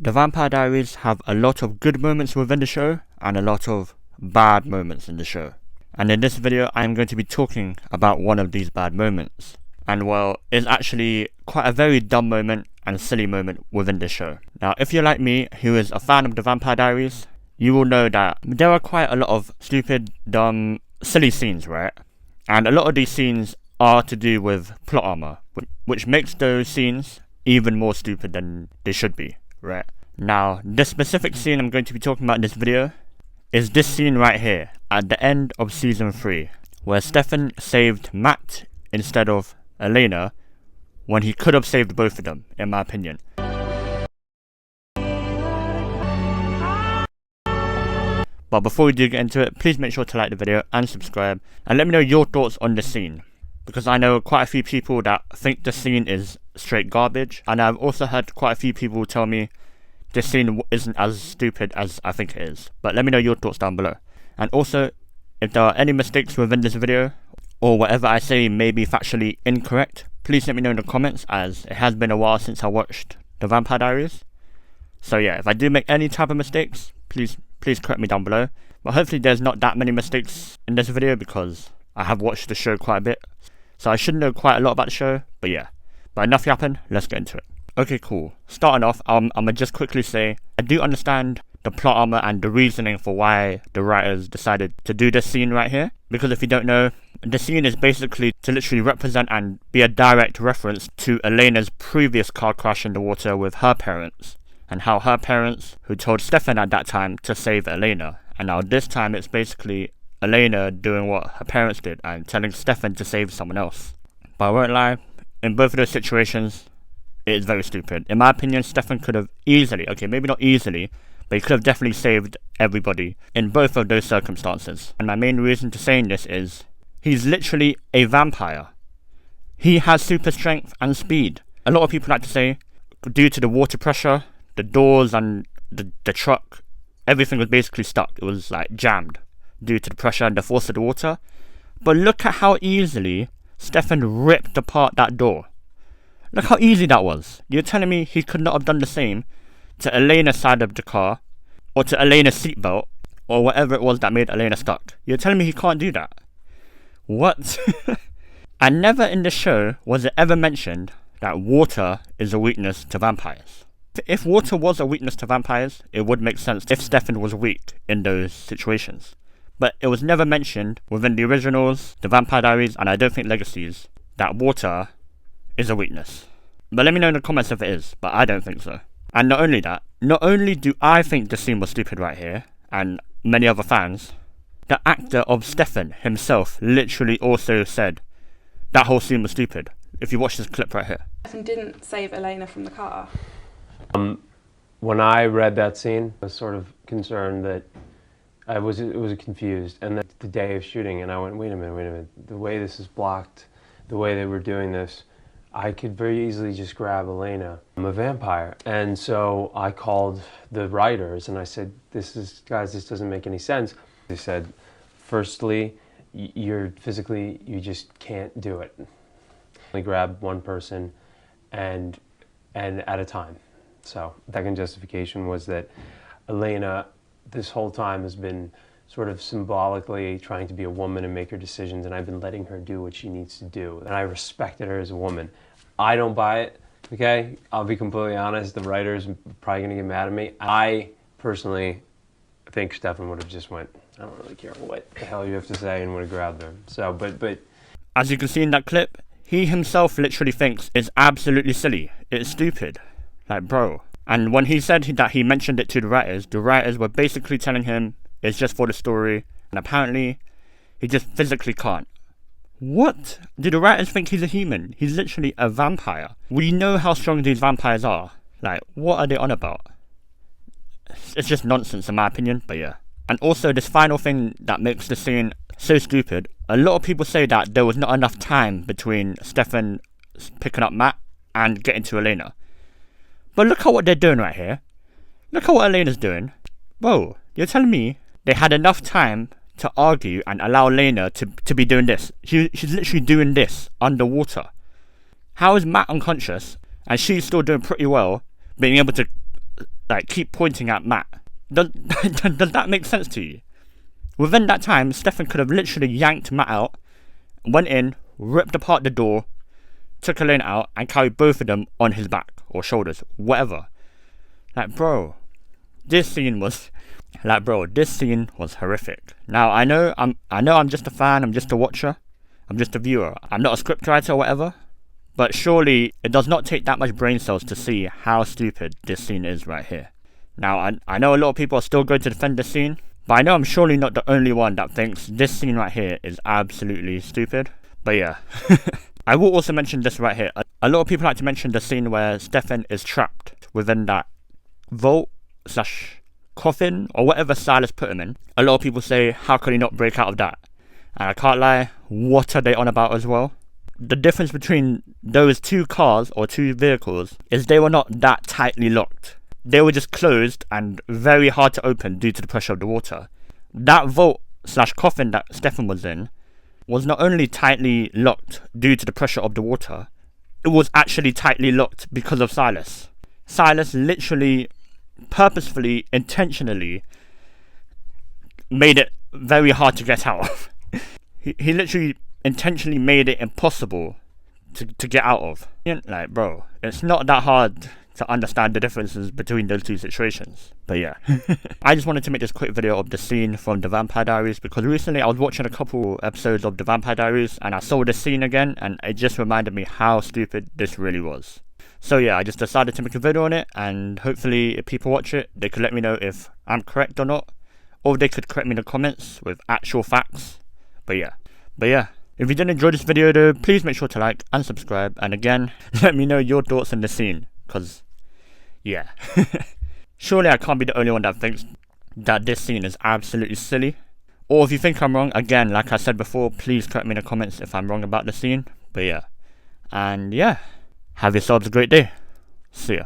The Vampire Diaries have a lot of good moments within the show and a lot of bad moments in the show. And in this video, I am going to be talking about one of these bad moments. And well, it's actually quite a very dumb moment and silly moment within the show. Now, if you're like me, who is a fan of the Vampire Diaries, you will know that there are quite a lot of stupid, dumb, silly scenes, right? And a lot of these scenes are to do with plot armor, which makes those scenes even more stupid than they should be, right? Now, this specific scene I'm going to be talking about in this video is this scene right here, at the end of season 3, where Stefan saved Matt instead of Elena, when he could have saved both of them, in my opinion. But before we do get into it, please make sure to like the video and subscribe, and let me know your thoughts on this scene, because I know quite a few people that think the scene is straight garbage, and I've also heard quite a few people tell me this scene isn't as stupid as I think it is. But let me know your thoughts down below. And also, if there are any mistakes within this video, or whatever I say may be factually incorrect, please let me know in the comments, as it has been a while since I watched the Vampire Diaries. So yeah, if I do make any type of mistakes, please correct me down below. But hopefully there's not that many mistakes in this video, because I have watched the show quite a bit, so I should know quite a lot about the show. But yeah, but enough yapping, let's get into it. Okay, cool. Starting off, I'm gonna just quickly say, I do understand the plot armor and the reasoning for why the writers decided to do this scene right here. Because if you don't know, the scene is basically to literally represent and be a direct reference to Elena's previous car crash in the water with her parents, and how her parents, who told Stefan at that time to save Elena, and now this time it's basically Elena doing what her parents did and telling Stefan to save someone else. But I won't lie, in both of those situations, it is very stupid. In my opinion, Stefan could have easily, okay, maybe not easily, but he could have definitely saved everybody in both of those circumstances. And my main reason to saying this is, he's literally a vampire. He has super strength and speed. A lot of people like to say, due to the water pressure, the doors and the truck, everything was basically stuck. It was like jammed due to the pressure and the force of the water. But look at how easily Stefan ripped apart that door. Look how easy that was. You're telling me he could not have done the same to Elena's side of the car, or to Elena's seatbelt, or whatever it was that made Elena stuck. You're telling me he can't do that? What? And never in the show was it ever mentioned that water is a weakness to vampires. If water was a weakness to vampires, it would make sense if Stefan was weak in those situations. But it was never mentioned within the originals, the Vampire Diaries, and I don't think Legacies, that water is a weakness. But let me know in the comments if it is, but I don't think so. And not only that, not only do I think the scene was stupid right here, and many other fans, the actor of Stefan himself literally also said that whole scene was stupid. If you watch this clip right here. Stefan didn't save Elena from the car. When I read that scene, I was sort of concerned that it was confused. And then the day of shooting, and I went, wait a minute, the way this is blocked, the way they were doing this, I could very easily just grab Elena. I'm a vampire. And so I called the writers and I said, guys, this doesn't make any sense. They said, firstly, you just can't do it. Only grab one person and at a time. So the second justification was that Elena, this whole time, has been sort of symbolically trying to be a woman and make her decisions, and I've been letting her do what she needs to do. And I respected her as a woman. I don't buy it, okay? I'll be completely honest. The writers are probably going to get mad at me. I personally think Stefan would have just went, I don't really care what the hell you have to say, and would have grabbed her. So, but as you can see in that clip, he himself literally thinks it's absolutely silly. It's stupid. Like, bro. And when he said that he mentioned it to the writers were basically telling him it's just for the story, and apparently he just physically can't. What? Do the writers think he's a human? He's literally a vampire. We know how strong these vampires are. Like, what are they on about? It's just nonsense in my opinion, but yeah. And also, this final thing that makes the scene so stupid, a lot of people say that there was not enough time between Stefan picking up Matt and getting to Elena. But look at what they're doing right here. Look at what Elena's doing. Whoa, you're telling me they had enough time to argue and allow Elena to be doing this? She's literally doing this underwater. How is Matt unconscious and she's still doing pretty well, being able to like keep pointing at Matt. Does that make sense to you? Within that time, Stefan could have literally yanked Matt out, went in, ripped apart the door, took Elena out, and carried both of them on his back or shoulders, whatever. Like, bro, this scene was horrific. Now I know I'm just a fan, I'm just a watcher, I'm just a viewer. I'm not a scriptwriter or whatever. But surely it does not take that much brain cells to see how stupid this scene is right here. Now I know a lot of people are still going to defend this scene, but I know I'm surely not the only one that thinks this scene right here is absolutely stupid. But yeah. I will also mention this right here. A lot of people like to mention the scene where Stefan is trapped within that vault / coffin or whatever Silas put him in. A lot of people say, how could he not break out of that? And I can't lie, what are they on about as well? The difference between those two cars or two vehicles is they were not that tightly locked. They were just closed and very hard to open due to the pressure of the water. That vault / coffin that Stefan was in was not only tightly locked due to the pressure of the water, it was actually tightly locked because of Silas. Silas literally, purposefully, intentionally made it very hard to get out of. He literally intentionally made it impossible to get out of. Like, bro, it's not that hard to understand the differences between those two situations. But yeah. I just wanted to make this quick video of the scene from the Vampire Diaries because recently I was watching a couple episodes of the Vampire Diaries and I saw this scene again and it just reminded me how stupid this really was. So yeah, I just decided to make a video on it, and hopefully if people watch it, they could let me know if I'm correct or not, or they could correct me in the comments with actual facts. But yeah. If you did enjoy this video though, please make sure to like and subscribe, and again, let me know your thoughts on the scene, cause yeah. Surely I can't be the only one that thinks that this scene is absolutely silly. Or if you think I'm wrong, again, like I said before, please correct me in the comments if I'm wrong about the scene. But yeah. And yeah, have yourselves a great day. See ya.